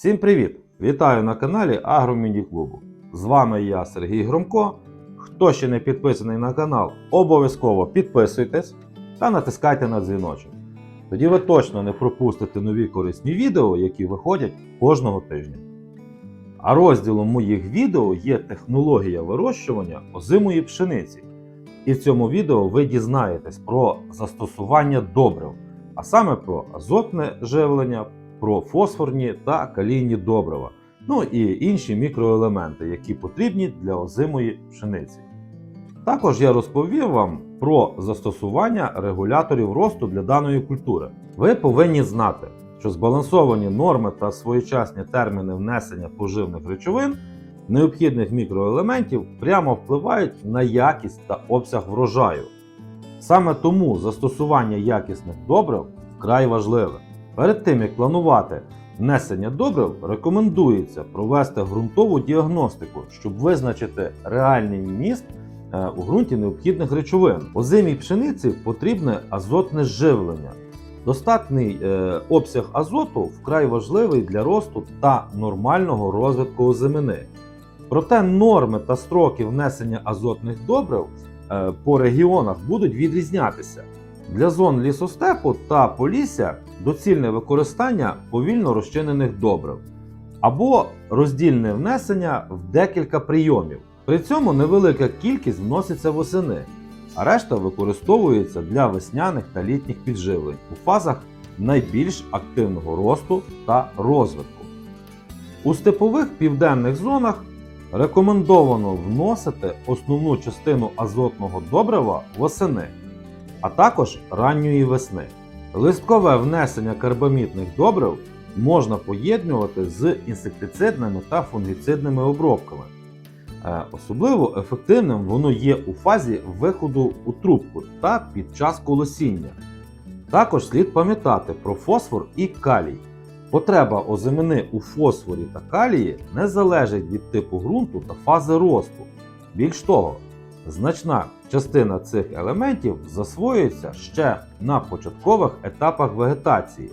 Всім привіт! Вітаю на каналі Агромініклубу. З вами я, Сергій Громко. Хто ще не підписаний на канал, обов'язково підписуйтесь та натискайте на дзвіночок. Тоді ви точно не пропустите нові корисні відео, які виходять кожного тижня. А розділом моїх відео є технологія вирощування озимої пшениці. І в цьому відео ви дізнаєтесь про застосування добрив, а саме про азотне живлення, про фосфорні та калійні добрива, ну і інші мікроелементи, які потрібні для озимої пшениці. Також я розповів вам про застосування регуляторів росту для даної культури. Ви повинні знати, що збалансовані норми та своєчасні терміни внесення поживних речовин, необхідних мікроелементів, прямо впливають на якість та обсяг врожаю. Саме тому застосування якісних добрив вкрай важливе. Перед тим, як планувати внесення добрив, рекомендується провести ґрунтову діагностику, щоб визначити реальний вміст у ґрунті необхідних речовин. Озимій пшениці потрібне азотне живлення. Достатній обсяг азоту вкрай важливий для росту та нормального розвитку озимини. Проте норми та строки внесення азотних добрив по регіонах будуть відрізнятися. Для зон лісостепу та полісся доцільне використання повільно розчинених добрив або роздільне внесення в декілька прийомів. При цьому невелика кількість вноситься восени, а решта використовується для весняних та літніх підживлень у фазах найбільш активного росту та розвитку. У степових південних зонах рекомендовано вносити основну частину азотного добрива восени, а також ранньої весни. Листкове внесення карбамідних добрив можна поєднувати з інсектицидними та фунгіцидними обробками. Особливо ефективним воно є у фазі виходу у трубку та під час колосіння. Також слід пам'ятати про фосфор і калій. Потреба озимини у фосфорі та калії не залежить від типу ґрунту та фази росту. Більш того, значна частина цих елементів засвоюється ще на початкових етапах вегетації.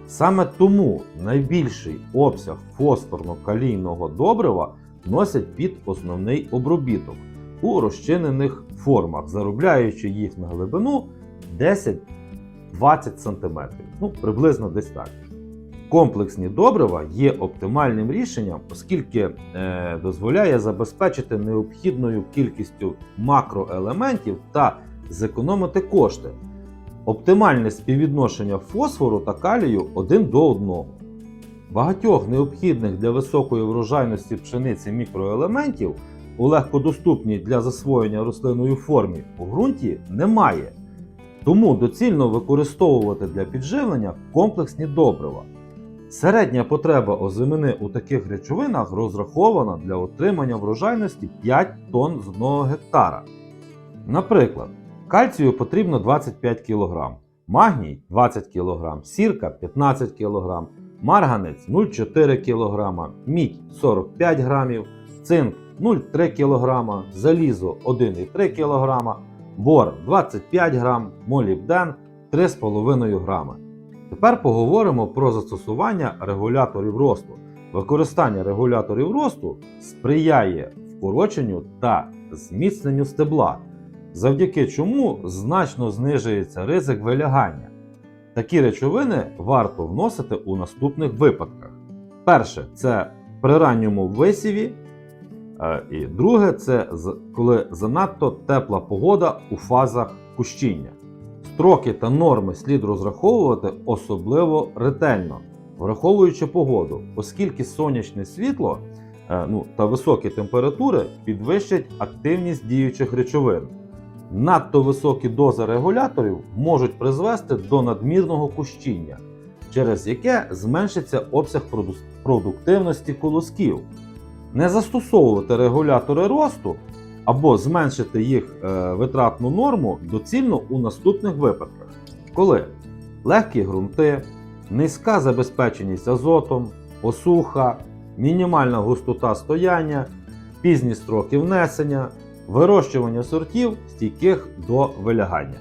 Саме тому найбільший обсяг фосфорно-калійного добрива носять під основний обробіток у розчинених формах, заробляючи їх на глибину 10-20 см, приблизно десь так. Комплексні добрива є оптимальним рішенням, оскільки дозволяє забезпечити необхідною кількістю макроелементів та зекономити кошти. Оптимальне співвідношення фосфору та калію 1 до 1. Багатьох необхідних для високої врожайності пшениці мікроелементів у легкодоступній для засвоєння рослиною формі у ґрунті немає. Тому доцільно використовувати для підживлення комплексні добрива. Середня потреба озимини у таких речовинах розрахована для отримання врожайності 5 тонн з 1 гектара. Наприклад, кальцію потрібно 25 кг, магній 20 кг, сірка 15 кг, марганець 0,4 кг, мідь 45 г, цинк 0,3 кг, залізо 1,3 кг, бор 25 г, молібден 3,5 г. Тепер поговоримо про застосування регуляторів росту. Використання регуляторів росту сприяє вкороченню та зміцненню стебла, завдяки чому значно знижується ризик вилягання. Такі речовини варто вносити у наступних випадках. Перше – це при ранньому висіві, і друге – це коли занадто тепла погода у фазах кущіння. Строки та норми слід розраховувати особливо ретельно, враховуючи погоду, оскільки сонячне світло та високі температури підвищать активність діючих речовин. Надто високі дози регуляторів можуть призвести до надмірного кущіння, через яке зменшиться обсяг продуктивності колосків. Не застосовувати регулятори росту або зменшити їх витратну норму доцільно у наступних випадках. Коли легкі ґрунти, низька забезпеченість азотом, осуха, мінімальна густота стояння, пізні строки внесення, вирощування сортів, стійких до вилягання.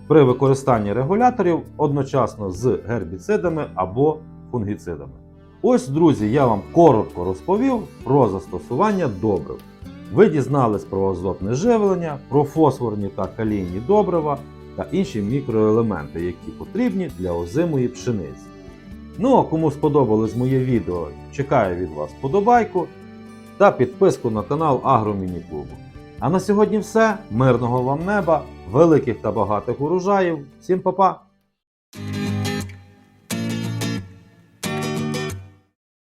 При використанні регуляторів одночасно з гербіцидами або фунгіцидами. Ось, друзі, я вам коротко розповів про застосування добрив. Ви дізнались про азотне живлення, про фосфорні та калійні добрива та інші мікроелементи, які потрібні для озимої пшениці. Ну а кому сподобалось моє відео, чекаю від вас вподобайку та підписку на канал Агромініклубу. А на сьогодні все. Мирного вам неба, великих та багатих урожаїв. Всім па-па!